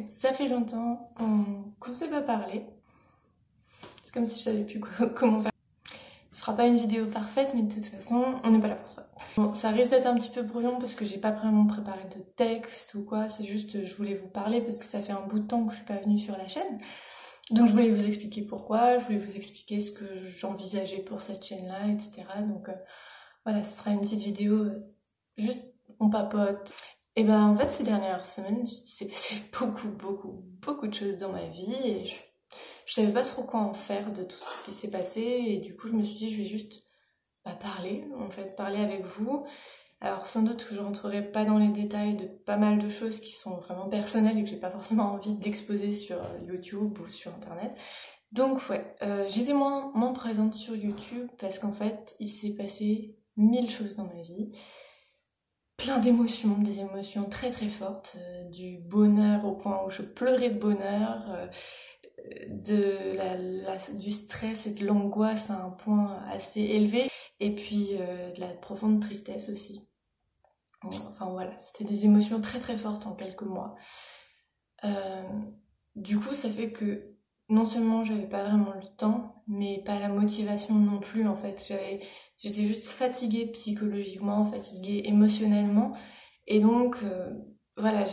Ça fait longtemps qu'on s'est pas parlé. C'est comme si je savais plus comment faire. Ce sera pas une vidéo parfaite, mais de toute façon, on n'est pas là pour ça. Bon, ça risque d'être un petit peu brouillon parce que j'ai pas vraiment préparé de texte ou quoi. C'est juste, je voulais vous parler parce que ça fait un bout de temps que je suis pas venue sur la chaîne. Donc je voulais vous expliquer pourquoi, je voulais vous expliquer ce que j'envisageais pour cette chaîne-là, etc. Donc voilà, ce sera une petite vidéo, juste on papote. Et ben en fait ces dernières semaines, il s'est passé beaucoup de choses dans ma vie et je savais pas trop quoi en faire de tout ce qui s'est passé et du coup je me suis dit je vais juste parler, en fait, parler avec vous. Alors sans doute que je rentrerai pas dans les détails de pas mal de choses qui sont vraiment personnelles et que j'ai pas forcément envie d'exposer sur YouTube ou sur internet. Donc ouais, j'étais moins présente sur YouTube parce qu'en fait il s'est passé 1000 choses dans ma vie. Plein d'émotions, des émotions très fortes, du bonheur au point où je pleurais de bonheur, du stress et de l'angoisse à un point assez élevé, et puis de la profonde tristesse aussi. Enfin voilà, c'était des émotions très fortes en quelques mois. Du coup, ça fait que non seulement j'avais pas vraiment le temps, mais pas la motivation non plus en fait. J'étais juste fatiguée psychologiquement, fatiguée émotionnellement, et donc voilà,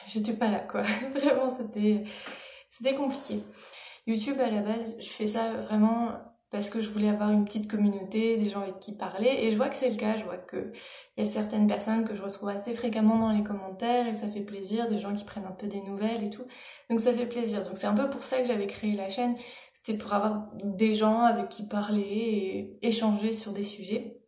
j'étais pas là quoi. Vraiment, c'était compliqué. YouTube à la base, je fais ça vraiment parce que je voulais avoir une petite communauté, des gens avec qui parler, et je vois que c'est le cas, je vois qu'il y a certaines personnes que je retrouve assez fréquemment dans les commentaires, et ça fait plaisir, des gens qui prennent un peu des nouvelles et tout, donc ça fait plaisir. Donc c'est un peu pour ça que j'avais créé la chaîne, c'était pour avoir des gens avec qui parler et échanger sur des sujets.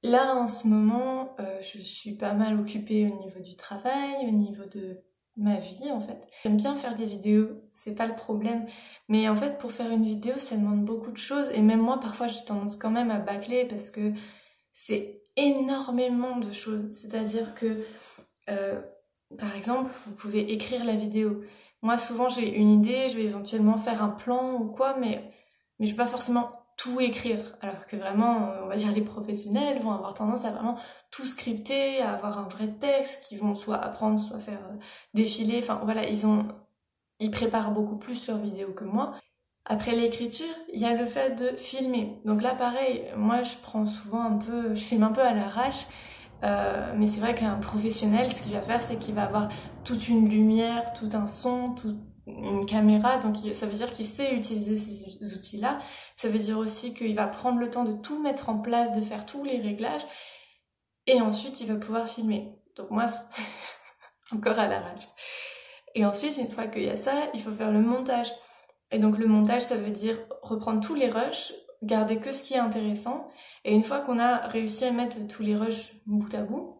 Là en ce moment, je suis pas mal occupée au niveau du travail, au niveau de ma vie en fait. J'aime bien faire des vidéos, c'est pas le problème, mais en fait pour faire une vidéo ça demande beaucoup de choses et même moi parfois j'ai tendance quand même à bâcler parce que c'est énormément de choses. C'est-à-dire que par exemple vous pouvez écrire la vidéo. Moi souvent j'ai une idée, je vais éventuellement faire un plan ou quoi, mais je vais pas forcément tout écrire, alors que vraiment, on va dire les professionnels vont avoir tendance à vraiment tout scripter, à avoir un vrai texte qu'ils vont soit apprendre, soit faire défiler, enfin voilà, ils préparent beaucoup plus leurs vidéos que moi. Après l'écriture, il y a le fait de filmer. Donc là pareil, moi je prends souvent je filme un peu à l'arrache, mais c'est vrai qu'un professionnel, ce qu'il va faire, c'est qu'il va avoir toute une lumière, tout un son, toute une caméra, donc ça veut dire qu'il sait utiliser ces outils-là. Ça veut dire aussi qu'il va prendre le temps de tout mettre en place, de faire tous les réglages, et ensuite il va pouvoir filmer. Donc moi, c'est encore à l'arrache. Et ensuite, une fois qu'il y a ça, il faut faire le montage. Et donc le montage, ça veut dire reprendre tous les rushs, garder que ce qui est intéressant, et une fois qu'on a réussi à mettre tous les rushs bout à bout,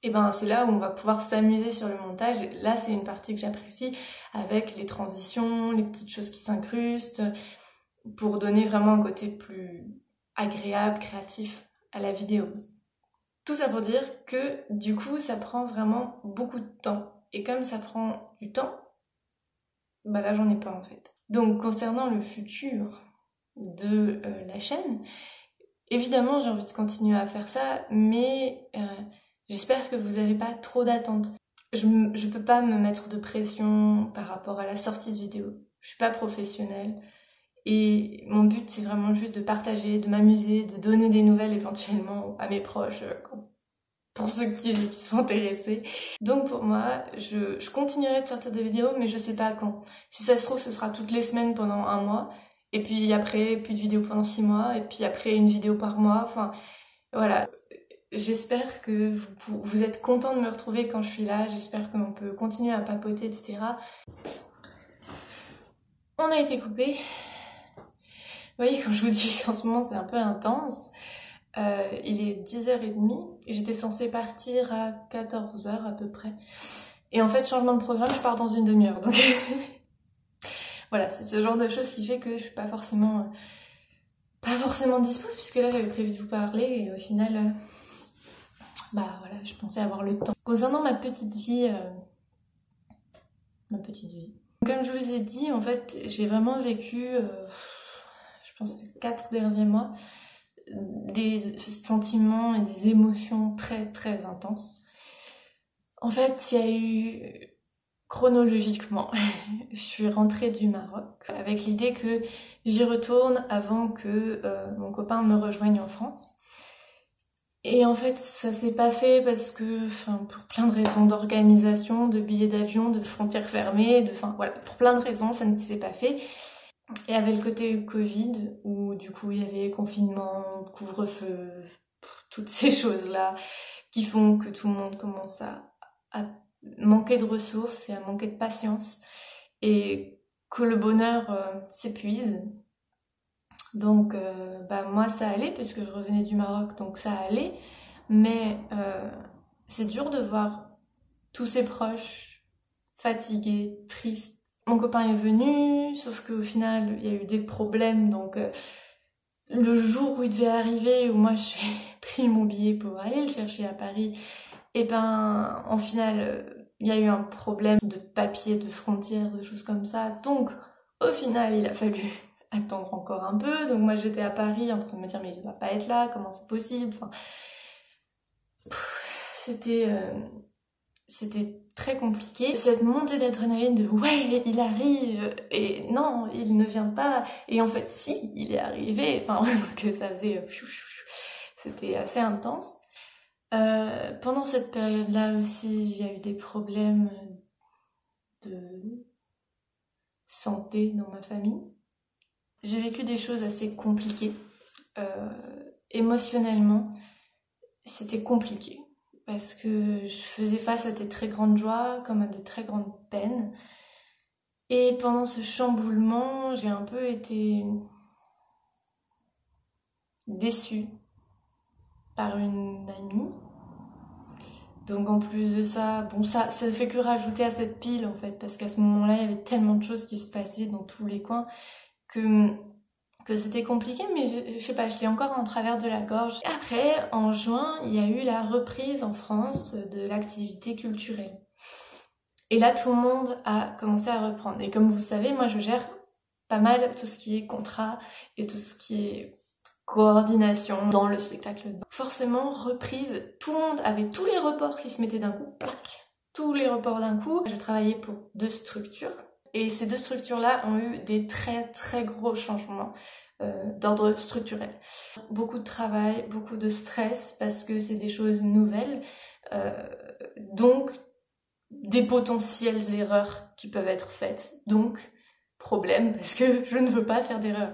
et ben c'est là où on va pouvoir s'amuser sur le montage. Et là, c'est une partie que j'apprécie, avec les transitions, les petites choses qui s'incrustent, pour donner vraiment un côté plus agréable, créatif à la vidéo. Tout ça pour dire que du coup, ça prend vraiment beaucoup de temps. Et comme ça prend du temps, bah là j'en ai pas en fait. Donc concernant le futur de la chaîne, évidemment j'ai envie de continuer à faire ça, mais j'espère que vous n'avez pas trop d'attentes. Je peux pas me mettre de pression par rapport à la sortie de vidéo. Je suis pas professionnelle et mon but c'est vraiment juste de partager, de m'amuser, de donner des nouvelles éventuellement à mes proches pour ceux qui sont intéressés. Donc pour moi, je continuerai de sortir des vidéos, mais je sais pas quand. Si ça se trouve, ce sera toutes les semaines pendant un mois, et puis après, plus de vidéos pendant 6 mois, et puis après, une vidéo par mois, enfin, voilà. J'espère que vous êtes contents de me retrouver quand je suis là, j'espère qu'on peut continuer à papoter, etc. On a été coupés. Vous voyez, quand je vous dis qu'en ce moment, c'est un peu intense, il est 10h30, j'étais censée partir à 14h à peu près. Et en fait, changement de programme, je pars dans une demi-heure. Donc voilà, c'est ce genre de choses qui fait que je suis pas forcément dispo, puisque là j'avais prévu de vous parler et au final, bah voilà, je pensais avoir le temps. Concernant ma petite vie, comme je vous ai dit, en fait, j'ai vraiment vécu, je pense, ces 4 derniers mois, des sentiments et des émotions très intenses. En fait, il y a eu chronologiquement, je suis rentrée du Maroc avec l'idée que j'y retourne avant que mon copain me rejoigne en France. Et en fait, ça s'est pas fait parce que, enfin, pour plein de raisons d'organisation, de billets d'avion, de frontières fermées, enfin voilà, pour plein de raisons, ça ne s'est pas fait. Et avec le côté Covid, où du coup il y avait confinement, couvre-feu, toutes ces choses-là qui font que tout le monde commence à manquer de ressources et à manquer de patience, et que le bonheur s'épuise. Donc moi ça allait puisque je revenais du Maroc, donc ça allait, mais c'est dur de voir tous ses proches fatigués, tristes. Mon copain est venu, sauf qu'au final il y a eu des problèmes, donc le jour où il devait arriver, où moi j'ai pris mon billet pour aller le chercher à Paris, et ben en final il y a eu un problème de papier, de frontières, de choses comme ça, donc au final il a fallu attendre encore un peu, donc moi j'étais à Paris en train de me dire mais il va pas être là, comment c'est possible, enfin c'était très compliqué. Cette montée d'adrénaline de ouais, il arrive, et non, il ne vient pas, et en fait si, il est arrivé, enfin que ça faisait c'était assez intense. Pendant cette période-là aussi, il y a eu des problèmes de santé dans ma famille. J'ai vécu des choses assez compliquées. Émotionnellement, c'était compliqué parce que je faisais face à des très grandes joies comme à des très grandes peines. Et pendant ce chamboulement, j'ai un peu été déçue par une amie. Donc en plus de ça, bon ça ne fait que rajouter à cette pile en fait, parce qu'à ce moment-là, il y avait tellement de choses qui se passaient dans tous les coins que c'était compliqué, mais je sais pas, je l'ai encore en travers de la gorge. Après, en juin, il y a eu la reprise en France de l'activité culturelle. Et là, tout le monde a commencé à reprendre. Et comme vous le savez, moi, je gère pas mal tout ce qui est contrat et tout ce qui est coordination dans le spectacle. Forcément, reprise, tout le monde avait tous les reports qui se mettaient d'un coup, plac, tous les reports d'un coup. Je travaillais pour 2 structures. Et ces 2 structures-là ont eu des très très gros changements d'ordre structurel. Beaucoup de travail, beaucoup de stress parce que c'est des choses nouvelles, donc des potentielles erreurs qui peuvent être faites. Donc problème parce que je ne veux pas faire d'erreurs.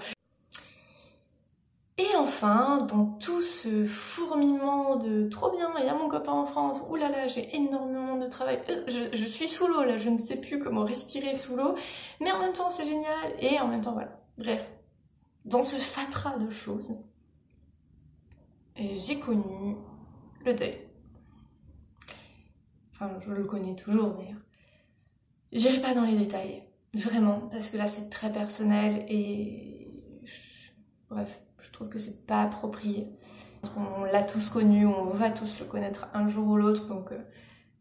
Et enfin, dans tout ce fourmillement de trop bien, il y a mon copain en France, oulala, j'ai énormément de travail, je suis sous l'eau là, je ne sais plus comment respirer sous l'eau, mais en même temps c'est génial, et en même temps voilà. Bref, dans ce fatras de choses, j'ai connu le deuil. Enfin, je le connais toujours d'ailleurs. J'irai pas dans les détails, vraiment, parce que là c'est très personnel et bref, je trouve que c'est pas approprié. On l'a tous connu, on va tous le connaître un jour ou l'autre, donc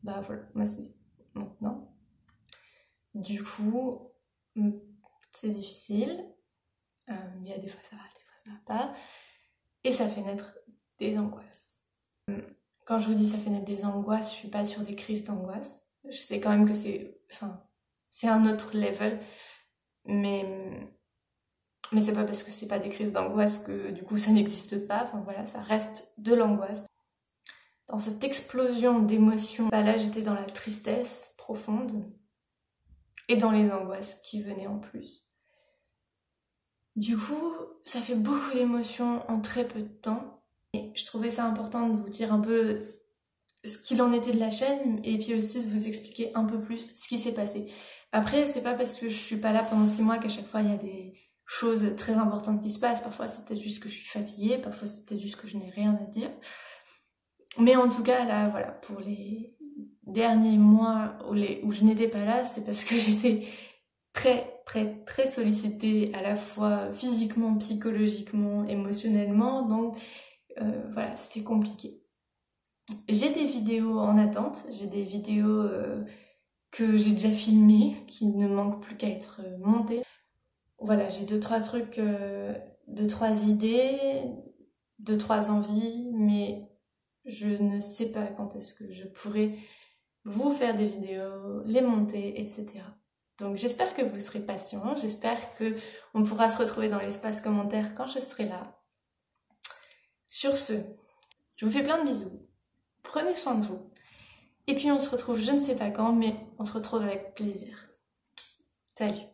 voilà, moi c'est maintenant. Du coup, c'est difficile, il y a des fois ça va, des fois ça va pas, et ça fait naître des angoisses. Quand je vous dis ça fait naître des angoisses, je suis pas sur des crises d'angoisse. Je sais quand même que c'est un autre level, mais c'est pas parce que c'est pas des crises d'angoisse que du coup ça n'existe pas. Enfin voilà, ça reste de l'angoisse. Dans cette explosion d'émotions, là j'étais dans la tristesse profonde et dans les angoisses qui venaient en plus. Du coup, ça fait beaucoup d'émotions en très peu de temps. Et je trouvais ça important de vous dire un peu ce qu'il en était de la chaîne et puis aussi de vous expliquer un peu plus ce qui s'est passé. Après, c'est pas parce que je suis pas là pendant 6 mois qu'à chaque fois il y a des choses très importantes qui se passent. Parfois c'est peut-être juste que je suis fatiguée, parfois c'est peut-être juste que je n'ai rien à dire. Mais en tout cas, là, voilà, pour les derniers mois où je n'étais pas là, c'est parce que j'étais très très très sollicitée à la fois physiquement, psychologiquement, émotionnellement, donc voilà, c'était compliqué. J'ai des vidéos en attente, j'ai des vidéos que j'ai déjà filmées, qui ne manquent plus qu'à être montées. Voilà, j'ai 2-3 trucs, 2-3 idées, 2-3 envies, mais je ne sais pas quand est-ce que je pourrai vous faire des vidéos, les monter, etc. Donc j'espère que vous serez patient, j'espère que on pourra se retrouver dans l'espace commentaire quand je serai là. Sur ce, je vous fais plein de bisous, prenez soin de vous, et puis on se retrouve je ne sais pas quand, mais on se retrouve avec plaisir. Salut!